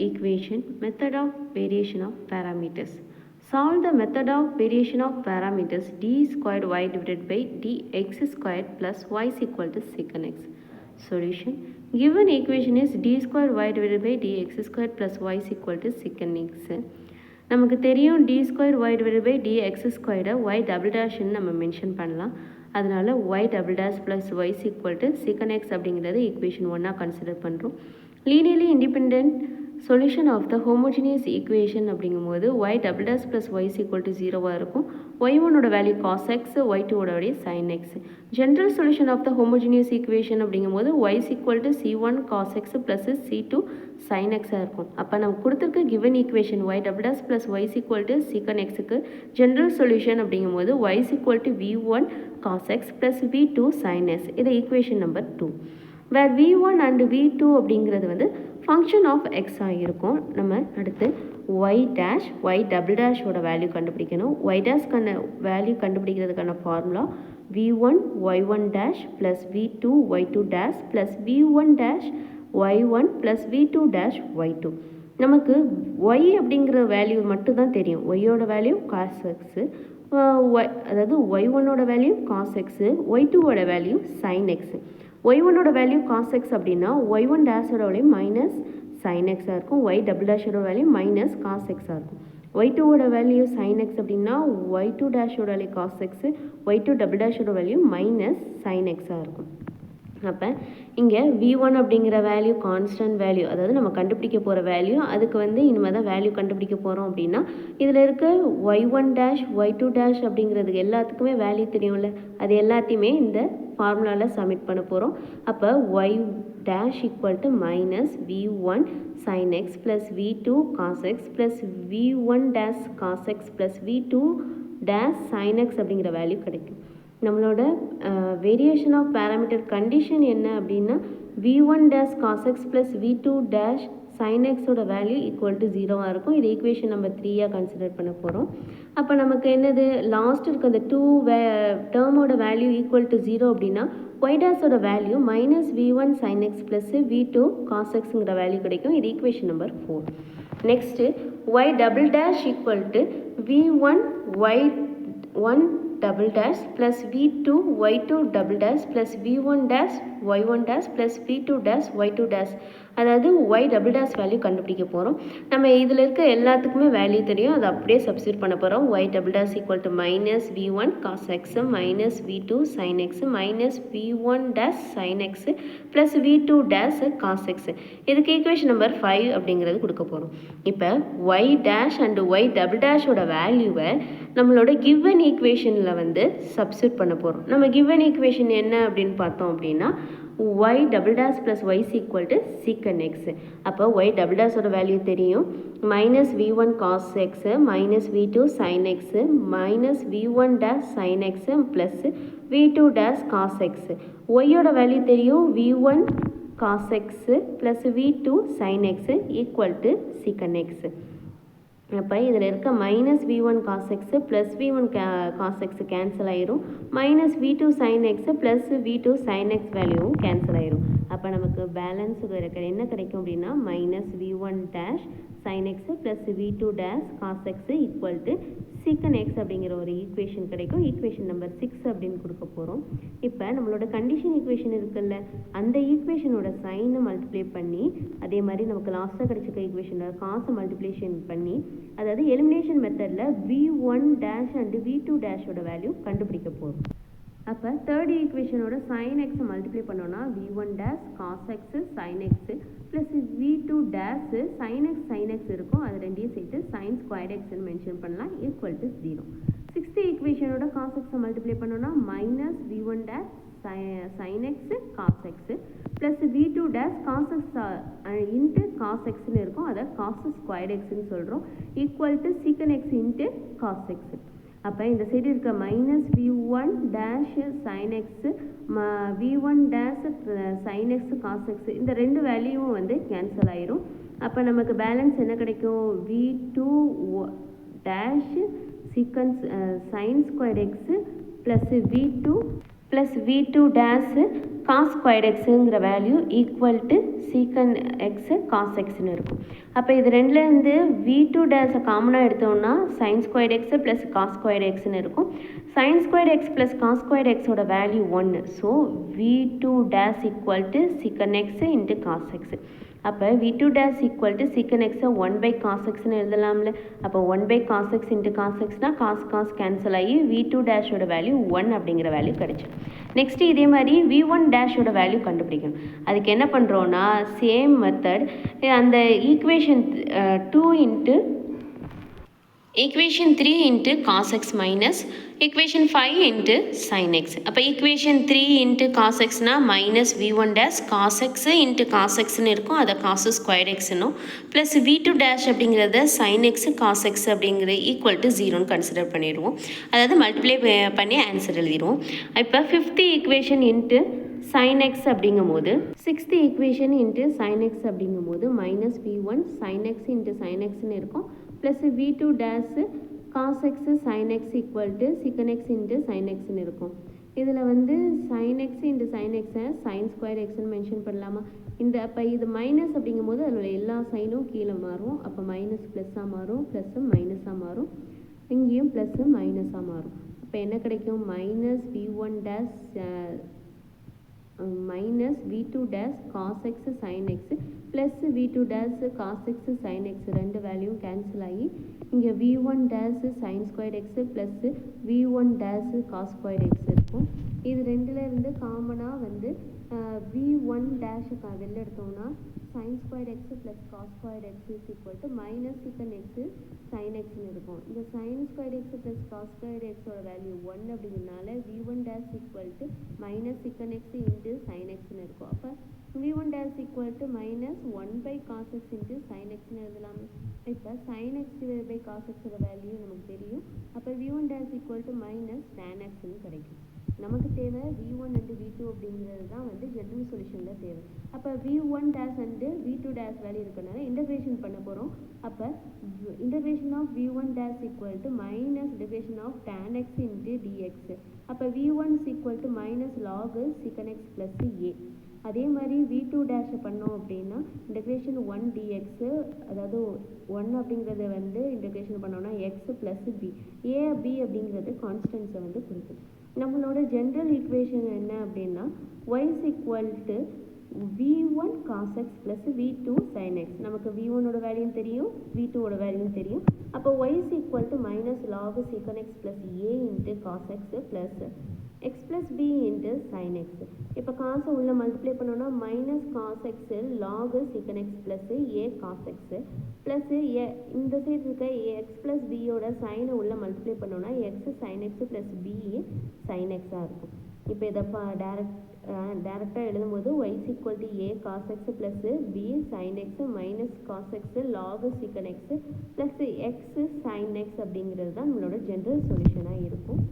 equation, method of variation of parameters. Solve the method of variation of parameters d squared y divided by dx squared plus y is equal to secant x. Solution. Given equation is d squared y divided by dx squared plus y is equal to secant x. நமக்கு தெரியும் d squared y divided by dx squared y double dash நம்ம mention பண்ணலாம். அதனால y double dash plus y is equal to secant x அப்படிங்கிறது equation 1 consider பண்ணுறோம். Linearly independent solution of the homogeneous equation அப்படிங்கும்போது y double dash plus y is equal to 0 இருக்கும். y1 ஓட value cos x, y2 ஓட value sin x. General solution of the homogeneous equation அப்படிங்கும்போது y is equal to c1 cos x plus c2 sin x இருக்கும். அப்போ நம்ம கொடுத்துருக்க given equation y double dash plus y is equal to secant xக்கு general solution அப்படிங்கும்போது y is equal to v1 cos x plus v2 sin x. இது equation number 2. where v1 and v2 அப்படிங்கிறது வந்து function of x இருக்கும். நம்ம அடுத்து y dash y double dash ஓட value கண்டுபிடிக்கணும். y dash கான வேல்யூ கண்டுபிடிக்கிறதுக்கான formula v1 y1 dash plus v2 y2 dash plus v1 dash y1 plus v2 dash y2. நமக்கு y அப்படிங்கிற வேல்யூ மட்டும் தான் தெரியும். y ஓட வேல்யூ cos x, அதாவது y1 ஓட வேல்யூ cos x, y2 ஓட வேல்யூ sin x. y1 ஓட வேல்யூ cos x அப்படின்னா y1 dash ஓட வேல்யூ மைனஸ் sin x இருக்கும். y double dash ஓட வேல்யூ மைனஸ் cos x இருக்கும். y2 ஓட வேல்யூ sin x அப்படின்னா y2 dash ஓட value cos x, y2 double dash ஓட வேல்யூ மைனஸ் sin x இருக்கும். அப்போ இங்கே v1 அப்படிங்கிற வேல்யூ கான்ஸ்டன்ட் வேல்யூ, அதாவது நம்ம கண்டுபிடிக்க போகிற வேல்யூ, அதுக்கு வந்து இனிமேல் தான் வேல்யூ கண்டுபிடிக்க போகிறோம் அப்படின்னா இதில் இருக்க y1 dash y2 dash அப்படிங்கிறதுக்கு எல்லாத்துக்குமே வேல்யூ தெரியும்ல, அது எல்லாத்தையுமே இந்த ஃபார்முலாவில் சப்மிட் பண்ண போகிறோம். அப்போ y dash equal to minus v1 sin x plus v2 cos x plus v1 dash cos x plus v2 dash sin x அப்படிங்கிற வேல்யூ கிடைக்கும். நம்மளோட வேரியேஷன் ஆஃப் பேராமீட்டர் கண்டிஷன் என்ன அப்படின்னா v1 dash cos x plus v2 dash sin x ஓட value equal to 0 இருக்கும். இது equation number 3 consider பண்ண போகிறோம். அப்போ நமக்கு என்னது லாஸ்ட் இருக்க அந்த 2 டேர்மோட வேல்யூ ஈக்குவல் டு 0 அப்படின்னா y dash ஓட value minus v1 sin x plus v2 cos xங்கிற வேல்யூ கிடைக்கும். இது equation number 4. Next y double dash equal to v1 y1 double dash plus v2 y2 double dash plus v1 dash y1 dash plus v2 dash y2 dash, அதாவது y double dash value கண்டுபிடிக்க போகிறோம். நம்ம இதில் இருக்க எல்லாத்துக்குமே value தெரியும், அதை அப்படியே சப்ஸ்டியூட் பண்ண போகிறோம். y double dash equal to minus v1 cos x minus v2 sin x minus v1 dash sin x plus v2 dash cos x. இதுக்கு ஈக்குவேஷன் நம்பர் 5 அப்படிங்கிறது கொடுக்க போகிறோம். இப்போ y dash and y double dash ஓட வேல்யூவை நம்மளோட given ஈக்குவேஷனில் வந்து சப்ஸ்டியூட் பண்ண போகிறோம். நம்ம கிவன் ஈக்குவேஷன் என்ன அப்படின்னு பார்த்தோம் அப்படின்னா y double dash plus y is equal to secant x. அப்போ y double dash ஓட வேல்யூ தெரியும், minus v1 cos x minus v2 sin x minus v1 dash sin x plus v2 dash cos x. y ஓட value தெரியும் v1 cos x plus v2 sin x equal to secant x. அப்போ இதில் இருக்க minus v1 cos x plus v1 cos x cancel ஆயிரும், minus v2 sin x plus v2 sin x வேல்யூவும் cancel ஆயிரும். அப்போ நமக்கு பேலன்ஸ் இருக்கிற என்ன கிடைக்கும் அப்படின்னா minus v1 dash sin x plus v2 dash cos x equal to secant x அப்படிங்கிற ஒரு ஈக்குவேஷன் கிடைக்கும். ஈக்குவேஷன் நம்பர் 6 அப்படின்னு கொடுக்க போகிறோம். இப்போ நம்மளோட கண்டிஷன் ஈக்குவேஷன் இருக்குல்ல, அந்த ஈக்குவேஷனோட சைனை மல்டிப்ளை பண்ணி அதே மாதிரி நமக்கு லாஸ்ட்டாக கிடைச்சிருக்க ஈக்குவேஷனோட காசை மல்டிப்ளேஷன் பண்ணி, அதாவது எலிமினேஷன் மெத்தடில் v1 dash and v2 dash ஓட வேல்யூ கண்டுபிடிக்க போகிறோம். அப்போ தேர்ட் ஈக்குவேஷனோட sin x மல்டிப்ளை பண்ணோன்னா v1 dash cos x sin x plus v2 dash sin x இருக்கும், அது ரெண்டையும் சேர்த்து sin squared x மென்ஷன் பண்ணலாம் ஈக்குவல் டு 0. சிக்ஸ்த் ஈக்குவேஷனோட cos x மல்டிப்ளை பண்ணோன்னா minus v1 dash sin x cos x plus v2 dash cos x into cos xன்னு இருக்கும், அதை cos squared xன்னு சொல்கிறோம் equal to secant x into cos x. அப்போ இந்த சைடு இருக்க minus v1 dash sin x v1 dash sin x cos x இந்த ரெண்டு வேல்யூவும் வந்து கேன்சல் ஆயிரும். அப்போ நமக்கு பேலன்ஸ் என்ன கிடைக்கும், v2 dash secant sin squared x plus v2 plus v2 dash cos squared எக்ஸுங்கிற value equal to secant x cos எக்ஸ்னு இருக்கும். அப்போ இது ரெண்டுலேருந்து v2 டேஸை காமனாக எடுத்தோம்னா சைன் ஸ்கொயர்ட் எக்ஸு ப்ளஸ் காஸ் ஸ்கொயர்ட் எக்ஸ்னு இருக்கும். சைன் ஸ்கொயர்ட் எக்ஸ் ப்ளஸ் காஸ் ஸ்கொயர்ட் எக்ஸோட வேல்யூ 1. So v2 dash equal to secant x into cos x. அப்போ v2 டேஸ் ஈக்குவல் டு சீக்கன் எக்ஸை 1/cos எக்ஸ்னு எழுதலாம்ல. அப்போ 1/cos எக்ஸ் இன்ட்டு காஸ் எக்ஸ்னால் காஸ் கேன்சல் ஆகி v2 டேஷோட வேல்யூ 1 அப்படிங்கிற வேல்யூ கிடச்சிடும். நெக்ஸ்ட்டு இதே மாதிரி v1 டேஷோட வேல்யூ கண்டுபிடிக்கணும். அதுக்கு என்ன பண்ணுறோன்னா சேம் மெத்தட் அந்த equation 3 into cos x minus equation 5 into sin x. அப்போ equation 3 இன்ட்டு cos xனா minus v1 dash cos x into cos xன்னு இருக்கும், அதை cos ஸ்கொயர் எக்ஸ்னும் ப்ளஸ் v2 டேஷ் அப்படிங்கிறத sin x cos x அப்படிங்கிற ஈக்குவல் டு 0ன்னு கன்சிடர் பண்ணிடுவோம். அதாவது மல்டிப்ளை பண்ணி ஆன்சர் எழுதிடுவோம். இப்போ 5th equation into sin x அப்படிங்கும்போது 6th equation into sin x அப்படிங்கும்போது minus v1 sin x into sin xன்னு இருக்கும் plus v2 dash cos x sin x equal to secant x into sin xன்னு இருக்கும். இதில் வந்து sin x இன்ட்டு sin xை sin square எக்ஸ்ன்னு மென்ஷன் பண்ணலாமா? அப்போ இது மைனஸ் அப்படிங்கும்போது அதில் எல்லா சைனும் கீழே மாறும். அப்போ மைனஸ் ப்ளஸ்ஸாக மாறும், ப்ளஸ்ஸு மைனஸாக மாறும், இங்கேயும் ப்ளஸ்ஸு மைனஸாக மாறும். அப்போ என்ன கிடைக்கும்? Minus v1 dash minus v2 dash cos x sin x plus v2 dash cos x sin x ரெண்டு வேல்யூ கேன்சல் ஆகி இங்கே v1 dash sin squared x plus v1 dash cos squared x இருக்கும். இது ரெண்டுல இருந்து காமனாக வந்து v1 dash வெளில எடுத்தோம்னா sin squared x plus cos squared x is equal to minus secant x sin x இருக்கும். இந்த sin squared x plus cos squared x ஓட வேல்யூ 1 அப்படிங்கிறதுனால v1 dash equal to minus secant x into sin x இருக்கும். அப்போ v1 dash equal to minus 1/cos x into sin x எழுதலாம். இப்போ sin x divided by cos x ஓட value நமக்கு தெரியும். அப்போ v1 dash equal to minus tan x கிடைக்கும். நமக்கு தேவை v1 and v2 அப்படிங்கிறது தான் வந்து ஜெனரல் சொல்யூஷனில் தேவை. அப்போ v1 dash and v2 dash value இருக்கனால இன்டகிரேஷன் பண்ண போகிறோம். அப்போ integration of v1 dash equal to minus integration of tan x into dx. அப்போ v1 is equal to minus log secant x plus a. அதே மாதிரி v2 dash பண்ணோம் அப்படின்னா integration 1 dx, அதாவது 1 அப்படிங்கிறத வந்து இன்டகிரேஷன் பண்ணோம்னா x plus b, a b அப்படிங்கிறது கான்ஸ்டன்ஸை வந்து குறிக்கும். நம்மளோட ஜென்ரல் ஈக்குவேஷன் என்ன அப்படின்னா y is equal to v1 cos x plus v2 sin x. நமக்கு v1 ஓட வேல்யூ தெரியும், v2 ஓட வேல்யூ தெரியும். அப்போ y is equal to minus log secant x plus a into cos x plus x plus b into sin x. இப்போ cos உள்ள multiply பண்ணோம்னா minus cos x log secant x plus a cos x plus இந்த side இருக்க x plus b ஓட sin உள்ள multiply பண்ணோம்னா x sin x plus b sin x இருக்கும். இப்போ இதை டைரெக்டாக எழுதும்போது y is equal to a cos x plus b sin x minus cos x log secant x plus x sin x அப்படிங்கிறது தான் நம்மளோட ஜென்ரல் சொல்யூஷனாக இருக்கும்.